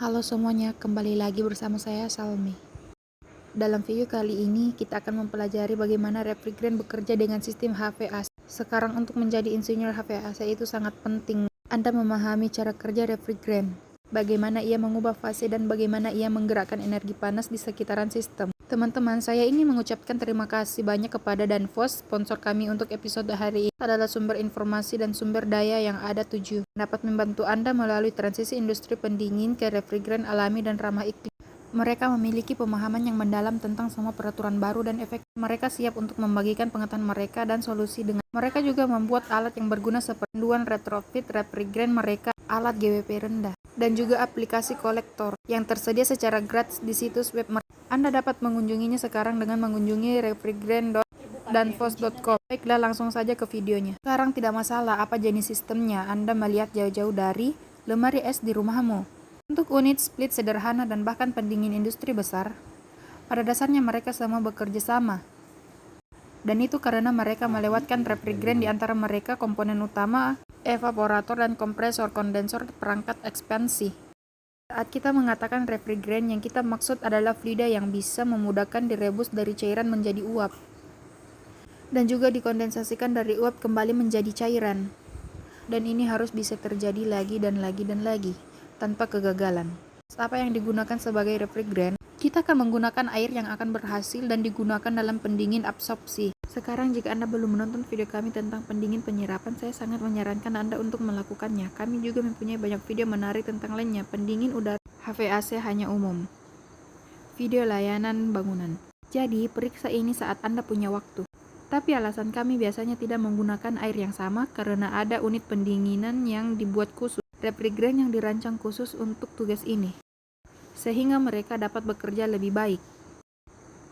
Halo semuanya, kembali lagi bersama saya Salmi. Dalam video kali ini kita akan mempelajari bagaimana refrigerant bekerja dengan sistem HVAC. Sekarang untuk menjadi insinyur HVAC itu sangat penting Anda memahami cara kerja refrigerant, bagaimana ia mengubah fase dan bagaimana ia menggerakkan energi panas di sekitaran sistem. Teman-teman, saya ingin mengucapkan terima kasih banyak kepada Danfoss, sponsor kami untuk episode hari ini. Adalah sumber informasi dan sumber daya yang ada dapat membantu Anda melalui transisi industri pendingin ke refrigerant alami dan ramah iklim. Mereka memiliki pemahaman yang mendalam tentang semua peraturan baru dan efek. Mereka siap untuk membagikan pengetahuan mereka dan solusi dengan. Mereka juga membuat alat yang berguna seperti panduan retrofit refrigerant mereka, alat GWP rendah, dan juga aplikasi kolektor yang tersedia secara gratis di situs web mereka. Anda dapat mengunjunginya sekarang dengan mengunjungi refrigerant.danfoss.com. Baiklah, langsung saja ke videonya. Sekarang tidak masalah apa jenis sistemnya, Anda melihat jauh-jauh dari lemari es di rumahmu. Untuk unit split sederhana dan bahkan pendingin industri besar, pada dasarnya mereka semua bekerja sama. Dan itu karena mereka melewatkan refrigerant di antara mereka komponen utama, evaporator dan kompresor kondensor perangkat ekspansi. Saat kita mengatakan refrigerant, yang kita maksud adalah fluida yang bisa memudahkan direbus dari cairan menjadi uap dan juga dikondensasikan dari uap kembali menjadi cairan. Dan ini harus bisa terjadi lagi dan lagi dan lagi tanpa kegagalan. Apa yang digunakan sebagai refrigerant? Kita akan menggunakan air yang akan berhasil dan digunakan dalam pendingin absorpsi. Sekarang jika Anda belum menonton video kami tentang pendingin penyerapan, saya sangat menyarankan Anda untuk melakukannya. Kami juga mempunyai banyak video menarik tentang lainnya. Pendingin udara HVAC hanya umum. Video layanan bangunan. Jadi, periksa ini saat Anda punya waktu. Tapi alasan kami biasanya tidak menggunakan air yang sama karena ada unit pendinginan yang dibuat khusus, refrigerant yang dirancang khusus untuk tugas ini, sehingga mereka dapat bekerja lebih baik.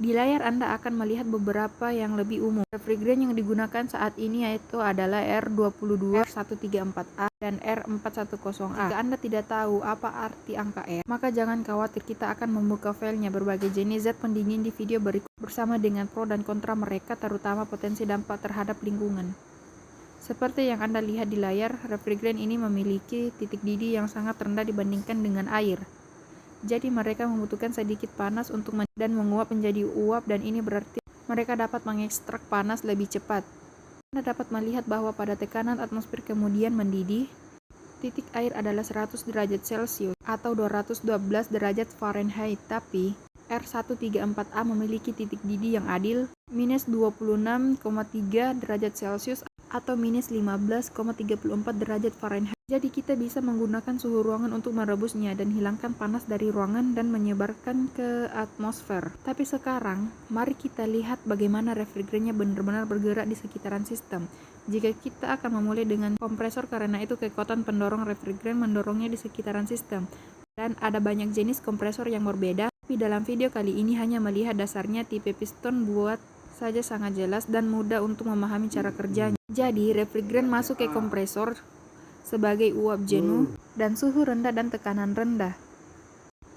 Di layar Anda akan melihat beberapa yang lebih umum. Refrigerant yang digunakan saat ini yaitu adalah R22-134A dan R410A. Jika Anda tidak tahu apa arti angka R, maka jangan khawatir, kita akan membuka filenya berbagai jenis zat pendingin di video berikut bersama dengan pro dan kontra mereka, terutama potensi dampak terhadap lingkungan. Seperti yang Anda lihat di layar, refrigerant ini memiliki titik didih yang sangat rendah dibandingkan dengan air. Jadi mereka membutuhkan sedikit panas untuk dan menguap menjadi uap, dan ini berarti mereka dapat mengekstrak panas lebih cepat. Anda dapat melihat bahwa pada tekanan atmosfer kemudian mendidih, titik air adalah 100 derajat Celcius atau 212 derajat Fahrenheit, tapi R134A memiliki titik didih yang adil, minus 26,3 derajat Celcius atau minus 15,34 derajat Fahrenheit. Jadi kita bisa menggunakan suhu ruangan untuk merebusnya dan hilangkan panas dari ruangan dan menyebarkan ke atmosfer. Tapi sekarang, mari kita lihat bagaimana refrigerantnya benar-benar bergerak di sekitaran sistem. Jika kita akan memulai dengan kompresor, karena itu kekuatan pendorong refrigerant mendorongnya di sekitaran sistem. Dan ada banyak jenis kompresor yang berbeda, tapi dalam video kali ini hanya melihat dasarnya. Tipe piston buat saja sangat jelas dan mudah untuk memahami cara kerjanya. Jadi, refrigerant masuk ke kompresor sebagai uap jenuh dan suhu rendah dan tekanan rendah.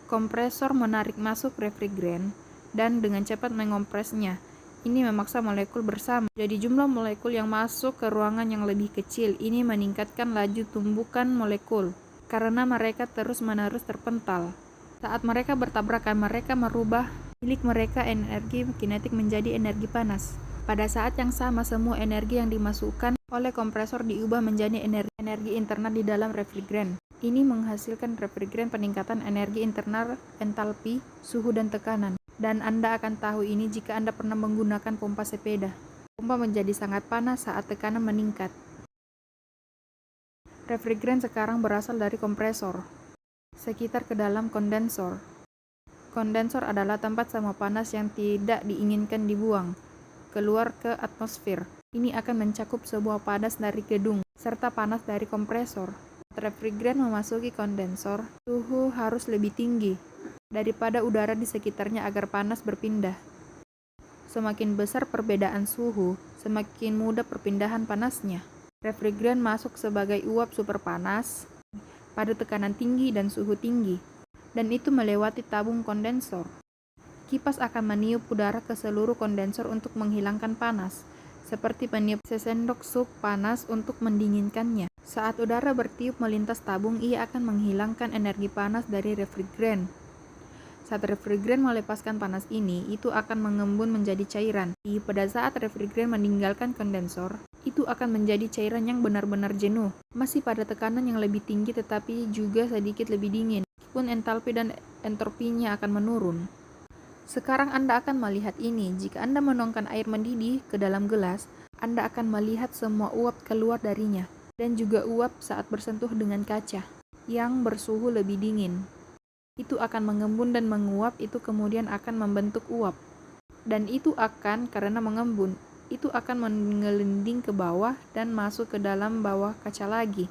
Kompresor menarik masuk refrigerant dan dengan cepat mengompresnya. Ini memaksa molekul bersama. Jadi jumlah molekul yang masuk ke ruangan yang lebih kecil. Ini meningkatkan laju tumbukan molekul karena mereka terus-menerus terpental. Saat mereka bertabrakan, mereka merubah milik mereka energi kinetik menjadi energi panas. Pada saat yang sama, semua energi yang dimasukkan oleh kompresor diubah menjadi energi internal di dalam refrigerant. Ini menghasilkan refrigerant peningkatan energi internal, entalpi, suhu dan tekanan. Dan Anda akan tahu ini jika Anda pernah menggunakan pompa sepeda. Pompa menjadi sangat panas saat tekanan meningkat. Refrigerant sekarang berasal dari kompresor, sekitar ke dalam kondensor. Kondensor adalah tempat sama panas yang tidak diinginkan dibuang keluar ke atmosfer. Ini akan mencakup sebuah panas dari gedung serta panas dari kompresor. Refrigerant memasuki kondensor, suhu harus lebih tinggi daripada udara di sekitarnya agar panas berpindah. Semakin besar perbedaan suhu, semakin mudah perpindahan panasnya. Refrigerant masuk sebagai uap super panas pada tekanan tinggi dan suhu tinggi, dan itu melewati tabung kondensor. Kipas akan meniup udara ke seluruh kondensor untuk menghilangkan panas, seperti meniup sesendok sup panas untuk mendinginkannya. Saat udara bertiup melintas tabung, ia akan menghilangkan energi panas dari refrigeran. Saat refrigeran melepaskan panas ini, itu akan mengembun menjadi cairan. Pada saat refrigeran meninggalkan kondensor, itu akan menjadi cairan yang benar-benar jenuh, masih pada tekanan yang lebih tinggi tetapi juga sedikit lebih dingin, meskipun entalpi dan entropinya akan menurun. Sekarang Anda akan melihat ini. Jika Anda menuangkan air mendidih ke dalam gelas, Anda akan melihat semua uap keluar darinya, dan juga uap saat bersentuh dengan kaca yang bersuhu lebih dingin. Itu akan mengembun dan menguap, itu kemudian akan membentuk uap. Dan itu akan, karena mengembun, itu akan menggelinding ke bawah dan masuk ke dalam bawah kaca lagi,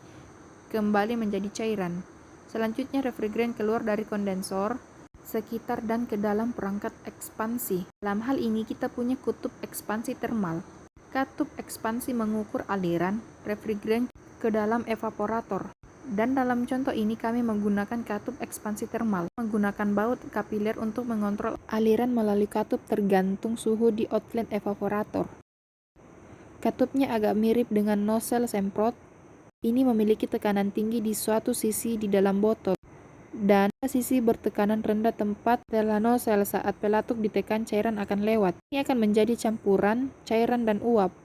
kembali menjadi cairan. Selanjutnya refrigeran keluar dari kondensor, sekitar dan ke dalam perangkat ekspansi. Dalam hal ini kita punya kutub ekspansi termal. Katup ekspansi mengukur aliran refrigeran ke dalam evaporator. Dan dalam contoh ini kami menggunakan katup ekspansi termal, menggunakan baut kapiler untuk mengontrol aliran melalui katup tergantung suhu di outlet evaporator. Katupnya agak mirip dengan nozzle semprot. Ini memiliki tekanan tinggi di suatu sisi di dalam botol, dan sisi bertekanan rendah tempat setelah nozzle. Saat pelatuk ditekan, cairan akan lewat. Ini akan menjadi campuran cairan dan uap.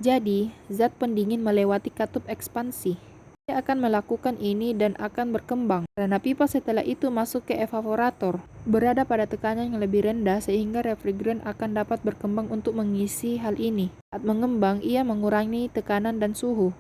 Jadi, zat pendingin melewati katup ekspansi. Dia akan melakukan ini dan akan berkembang, karena pipa setelah itu masuk ke evaporator, berada pada tekanan yang lebih rendah sehingga refrigeran akan dapat berkembang untuk mengisi hal ini. Saat mengembang, ia mengurangi tekanan dan suhu.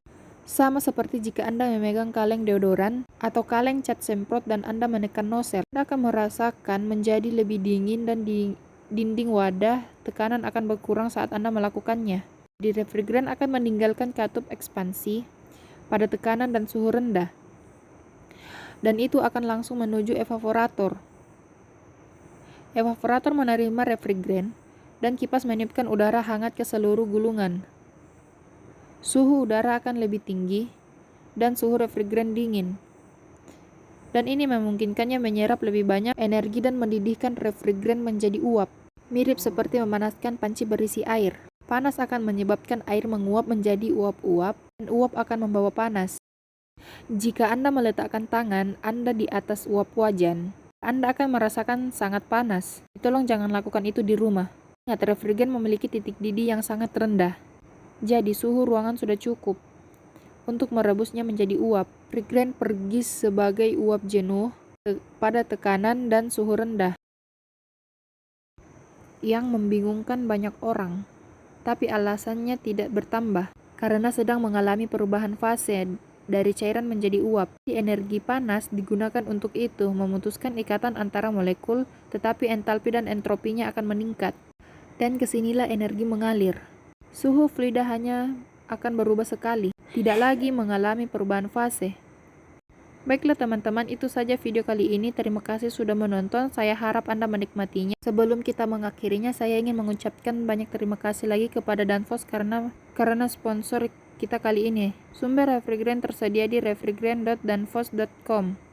Sama seperti jika Anda memegang kaleng deodoran atau kaleng cat semprot dan Anda menekan nozzle, Anda akan merasakan menjadi lebih dingin dan di dinding wadah tekanan akan berkurang saat Anda melakukannya. Di refrigeran akan meninggalkan katup ekspansi pada tekanan dan suhu rendah, dan itu akan langsung menuju evaporator. Evaporator menerima refrigeran, dan kipas meniupkan udara hangat ke seluruh gulungan. Suhu udara akan lebih tinggi, dan suhu refrigeran dingin. Dan ini memungkinkannya menyerap lebih banyak energi dan mendidihkan refrigeran menjadi uap. Mirip seperti memanaskan panci berisi air. Panas akan menyebabkan air menguap menjadi uap-uap, dan uap akan membawa panas. Jika Anda meletakkan tangan Anda di atas uap wajan, Anda akan merasakan sangat panas. Tolong jangan lakukan itu di rumah. Ingat, refrigeran memiliki titik didih yang sangat rendah. Jadi suhu ruangan sudah cukup untuk merebusnya menjadi uap. Refrigeran pergi sebagai uap jenuh pada tekanan dan suhu rendah, yang membingungkan banyak orang. Tapi alasannya tidak bertambah, karena sedang mengalami perubahan fase dari cairan menjadi uap. Energi panas digunakan untuk itu, memutuskan ikatan antara molekul, tetapi entalpi dan entropinya akan meningkat. Dan kesinilah energi mengalir. Suhu fluida hanya akan berubah sekali, tidak lagi mengalami perubahan fase. Baiklah teman-teman, itu saja video kali ini. Terima kasih sudah menonton. Saya harap Anda menikmatinya. Sebelum kita mengakhirinya, saya ingin mengucapkan banyak terima kasih lagi kepada Danfoss karena sponsor kita kali ini. Sumber refrigeran tersedia di refrigeran.danfoss.com.